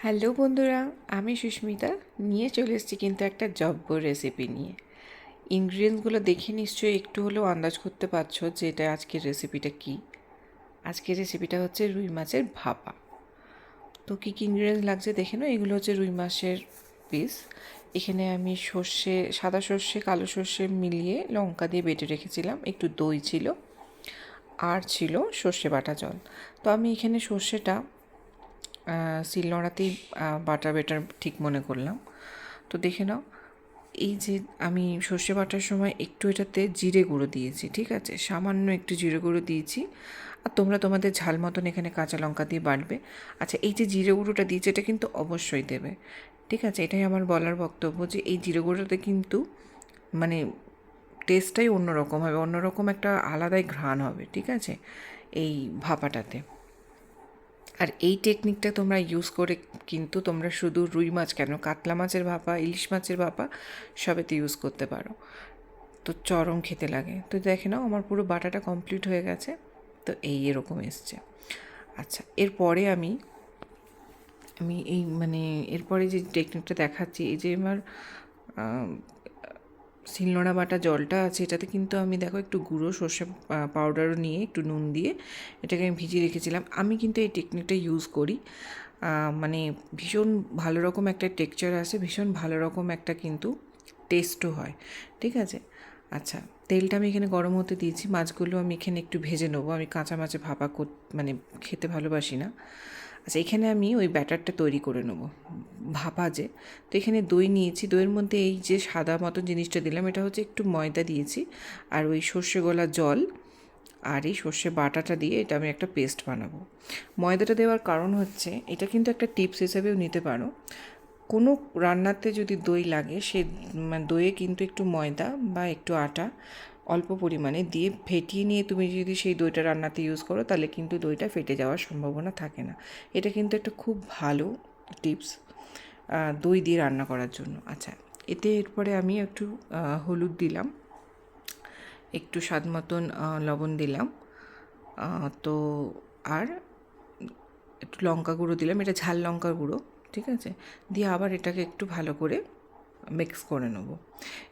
Hello বন্ধুরা, আমি সুস্মিতা নিয়ে চলে এসেছি কিন্তু একটা জব্বর রেসিপি নিয়ে। ইনগ্রিডিয়েন্টসগুলো দেখে নিশ্চয়ই একটু হলেও আন্দাজ করতে পারছো যে এটা আজকের রেসিপিটা কী। আজকের রেসিপিটা হচ্ছে রুই মাছের ভাপা। তো কী কী ইনগ্রিডিয়েন্টস লাগছে দেখে নাও। এগুলো হচ্ছে রুই মাছের পিস। এখানে আমি সর্ষে, সাদা সর্ষে, কালো সর্ষে মিলিয়ে লঙ্কা দিয়ে বেটে রেখেছিলাম। একটু দই ছিল আর ছিল সর্ষে বাটা জল। তো আমি এখানে সর্ষেটা শিলনোড়াতেই বাটা বেটার ঠিক মনে করলাম। তো দেখে নাও, এই যে আমি সর্ষে বাটার সময় একটু এটাতে জিরে গুঁড়ো দিয়েছি, ঠিক আছে, সামান্য একটু জিরে গুঁড়ো দিয়েছি। আর তোমরা তোমাদের ঝাল মতন এখানে কাঁচা লঙ্কা দিয়ে বাটবে। আচ্ছা, এই যে জিরে গুঁড়োটা দিয়েছি এটা কিন্তু অবশ্যই দেবে, ঠিক আছে। এটাই আমার বলার বক্তব্য যে এই জিরে গুঁড়োতে কিন্তু মানে টেস্টটাই অন্যরকম হবে, অন্যরকম একটা আলাদাই ঘ্রাণ হবে, ঠিক আছে, এই ভাপাটাতে। আর এই টেকনিকটা তোমরা ইউজ করে কিন্তু তোমরা শুধু রুই মাছ কেন, কাতলা মাছের ভাপা, ইলিশ মাছের ভাপা সবেতে ইউজ করতে পারো। তো চরম খেতে লাগে। তো দেখে নাও আমার পুরো বাটাটা কমপ্লিট হয়ে গেছে। তো এরকম এসছে। আচ্ছা, এরপরে আমি আমি এই মানে এরপরে যে টেকনিকটা দেখাচ্ছি, এই যে আমার শিলনোড়া বাটা জলটা আছে এটাতে কিন্তু আমি দেখো একটু গুঁড়ো সর্ষে পাউডারও নিয়ে একটু নুন দিয়ে এটাকে আমি ভিজিয়ে রেখেছিলাম। আমি কিন্তু এই টেকনিকটা ইউজ করি, মানে ভীষণ ভালো রকম একটা টেক্সচার আসে, ভীষণ ভালো রকম একটা কিন্তু টেস্টও হয়, ঠিক আছে। আচ্ছা, তেলটা আমি এখানে গরম হতে দিয়েছি। মাছগুলো আমি এখানে একটু ভেজে নেবো। আমি কাঁচা মাছে ভাপা মানে খেতে ভালোবাসি না। আচ্ছা, এখানে আমি ওই ব্যাটারটা তৈরি করে নেবো ভাপা যে। তো এখানে দই নিয়েছি, দইয়ের মধ্যে এই যে সাদা মতো জিনিসটা দিলাম এটা হচ্ছে একটু ময়দা দিয়েছি, আর ওই সর্ষে গলা জল আর এই সর্ষে বাটাটা দিয়ে এটা আমি একটা পেস্ট বানাবো। ময়দাটা দেওয়ার কারণ হচ্ছে, এটা কিন্তু একটা টিপস হিসেবেও নিতে পারো, কোনো রান্নাতে যদি দই লাগে সে দইয়ে কিন্তু একটু ময়দা বা একটু আটা অল্প পরিমাণে দিয়ে ফেটিয়ে নিয়ে তুমি যদি সেই দইটা রান্নাতে ইউজ করো তাহলে কিন্তু দইটা ফেটে যাওয়ার সম্ভাবনা থাকে না। এটা কিন্তু একটা খুব ভালো টিপস দই দিয়ে রান্না করার জন্য। আচ্ছা, এতে এরপরে আমি একটু হলুদ দিলাম, একটু স্বাদ মতন লবণ দিলাম, তো আর একটু লঙ্কা গুঁড়ো দিলাম, এটা ঝাল লঙ্কার গুঁড়ো, ঠিক আছে। দিয়ে আবার এটাকে একটু ভালো করে মিক্স করে নেব।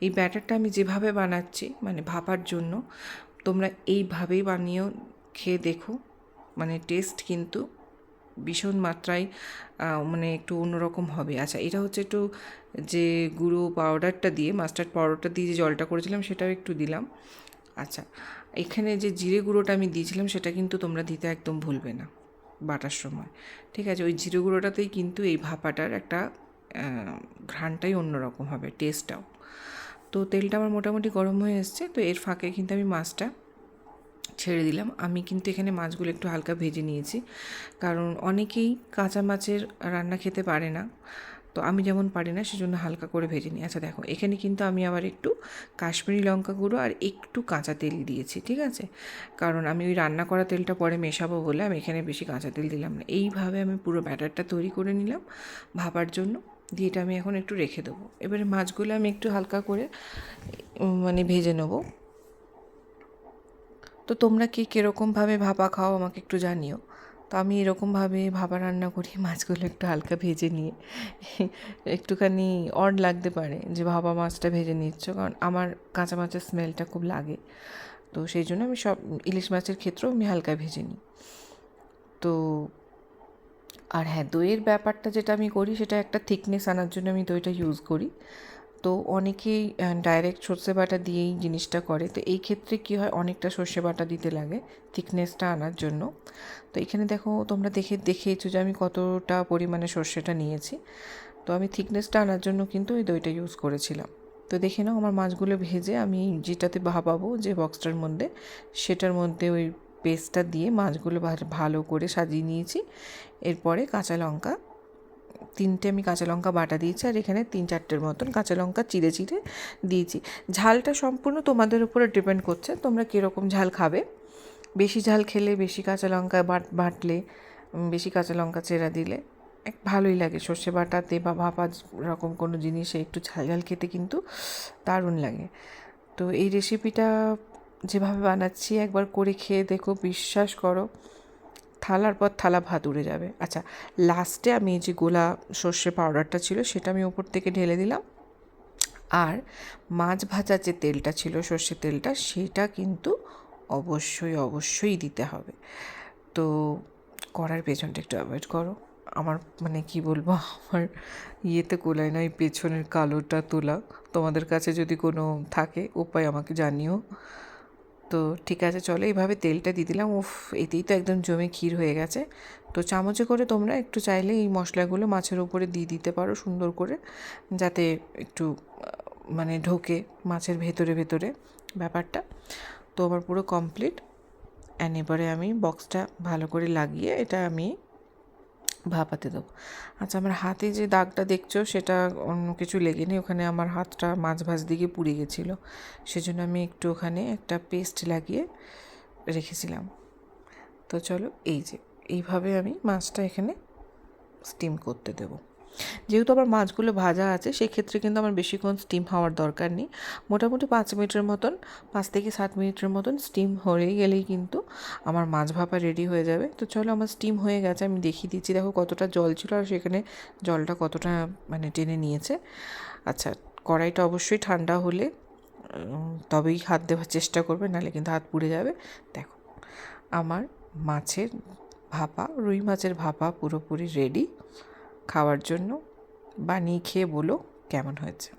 এই ব্যাটারটা আমি যেভাবে বানাচ্ছি মানে ভাপার জন্য, তোমরা এইভাবেই বানিয়েও খেয়ে দেখো, মানে টেস্ট কিন্তু ভীষণ মাত্রায় মানে একটু অন্যরকম হবে। আচ্ছা, এটা হচ্ছে একটু যে গুঁড়ো পাউডারটা দিয়ে, মাস্টার্ড পাউডারটা দিয়ে যে জলটা করেছিলাম সেটাও একটু দিলাম। আচ্ছা, এখানে যে জিরে গুঁড়োটা আমি দিয়েছিলাম সেটা কিন্তু তোমরা দিতে একদম ভুলবে না বাটার সময়, ঠিক আছে। ওই জিরে গুঁড়োটাতেই কিন্তু এই ভাপাটার একটা ঘ্রাণটাই অন্যরকম হবে, টেস্টটাও। তো তেলটা আমার মোটামুটি গরম হয়ে এসছে। তো এর ফাঁকে কিন্তু আমি মাছটা ছেড়ে দিলাম। আমি কিন্তু এখানে মাছগুলো একটু হালকা ভেজে নিয়েছি, কারণ অনেকেই কাঁচা মাছের রান্না খেতে পারে না, তো আমি যেমন পারি না সেজন্য হালকা করে ভেজে নিই। আচ্ছা দেখো, এখানে কিন্তু আমি আবার একটু কাশ্মীরি লঙ্কা গুঁড়ো আর একটু কাঁচা তেল দিয়েছি, ঠিক আছে, কারণ আমি ওই রান্না করা তেলটা পরে মেশাবো বলে আমি এখানে বেশি কাঁচা তেল দিলাম না। এইভাবে আমি পুরো ব্যাটারটা তৈরি করে নিলাম ভাপার জন্য। দিয়ে এটা আমি এখন একটু রেখে দেবো। এবারে মাছগুলো আমি একটু হালকা করে মানে ভেজে নেবো। তো তোমরা কি কীরকমভাবে ভাপা খাও আমাকে একটু জানিও। তো আমি এরকমভাবে ভাপা রান্না করি, মাছগুলো একটু হালকা ভেজে নিয়ে। একটুখানি অড লাগতে পারে যে ভাপা মাছটা ভেজে নিচ্ছ, কারণ আমার কাঁচা মাছের স্মেলটা খুব লাগে। তো সেই জন্য আমি সব ইলিশ মাছের ক্ষেত্রেও আমি হালকা ভেজে নিই। তো আর হ্যাঁ, দইয়ের ব্যাপারটা যেটা আমি করি সেটা একটা থিকনেস আনার জন্য আমি দইটা ইউজ করি। তো অনেকেই ডাইরেক্ট সর্ষে বাটা দিয়েই জিনিসটা করে। তো এই ক্ষেত্রে কী হয়, অনেকটা সর্ষে বাটা দিতে লাগে থিকনেসটা আনার জন্য। তো এখানে দেখো, তোমরা দেখেইছো যে আমি কতটা পরিমাণে সর্ষেটা নিয়েছি। তো আমি থিকনেসটা আনার জন্য কিন্তু ওই দইটা ইউজ করেছিলাম। তো দেখে নাও, আমার মাছগুলো ভেজে আমি যেটাতে ভাপাবো যে বক্সটার মধ্যে, সেটার মধ্যে ওই পেস্টটা দিয়ে মাছগুলো ভালো করে সাজিয়ে নিয়েছি। এরপরে কাঁচা লঙ্কা, 3টে আমি কাঁচা লঙ্কা বাটা দিয়েছি, আর এখানে 3-4টের মতন কাঁচা লঙ্কা চিড়ে চিড়ে দিয়েছি। ঝালটা সম্পূর্ণ তোমাদের উপরে ডিপেন্ড করছে তোমরা কীরকম ঝাল খাবে। বেশি ঝাল খেলে বেশি কাঁচা লঙ্কা বাটলে, বেশি কাঁচা লঙ্কা চেরা দিলে ভালোই লাগে। সর্ষে বাটাতে বা ভাপা রকম কোনো জিনিসে একটু ঝাল ঝাল খেতে কিন্তু দারুণ লাগে। তো এই রেসিপিটা যেভাবে বানাচ্ছি একবার করে খেয়ে দেখো, বিশ্বাস করো থালার পর থালা ভাত উড়ে যাবে। আচ্ছা, লাস্টে আমি এই যে গোলা সর্ষে পাউডারটা ছিল সেটা আমি ওপর থেকে ঢেলে দিলাম। আর মাছ ভাজার যে তেলটা ছিল, সর্ষের তেলটা, সেটা কিন্তু অবশ্যই অবশ্যই দিতে হবে। তো করার পেছনটা একটু অ্যাভয়েড করো। আমার মানে কি বলবো, আমার ইয়েতে কোলায় না এই পেছনের কালোটা তোলা। তোমাদের কাছে যদি কোনো থাকে উপায় আমাকে জানিও। তো ঠিক আছে, চলো এইভাবে তেলটা দিয়ে দিলাম। উফ, এতেই তো একদম জমে ক্ষীর হয়ে গেছে। তো চামচে করে তোমরা একটু চাইলে এই মশলাগুলো মাছের ওপরে দিয়ে দিতে পারো সুন্দর করে, যাতে একটু মানে ঢোকে মাছের ভেতরে ভেতরে ব্যাপারটা। তো আমার পুরো কমপ্লিট। অ্যান্ড এবারে আমি বক্সটা ভালো করে লাগিয়ে এটা আমি ভাপাতে দেবো। আচ্ছা, আমার হাতে যে দাগটা দেখছো সেটা অন্য কিছু লেগেনি, ওখানে আমার হাতটা মাছ ভাজ দিকে পুড়ে গেছিলো, সেজন্য আমি একটু ওখানে একটা পেস্ট লাগিয়ে রেখেছিলাম। তো চলো, এই যে এইভাবে আমি মাছটা এখানে স্টিম করতে দেবো। যেহেতু আবার মাছগুলো ভাজা আছে, সেক্ষেত্রে কিন্তু আমার বেশিক্ষণ স্টিম হওয়ার দরকার নেই। মোটামুটি 5 মিনিটের মতন, 5 থেকে 7 মিনিটের মতন স্টিম হয়ে গেলেই কিন্তু আমার মাছ ভাপা রেডি হয়ে যাবে। তো চলো, আমার স্টিম হয়ে গেছে, আমি দেখিয়ে দিচ্ছি। দেখো কতটা জল ছিল আর সেখানে জলটা কতটা মানে টেনে নিয়েছে। আচ্ছা, কড়াইটা অবশ্যই ঠান্ডা হলে তবেই হাত দেওয়ার চেষ্টা করবে, নাহলে কিন্তু হাত পুড়ে যাবে। দেখো, আমার মাছের ভাপা, রুই মাছের ভাপা পুরোপুরি রেডি খাওয়ার জন্য। বানিয়ে খেয়ে বলো কেমন হয়েছে।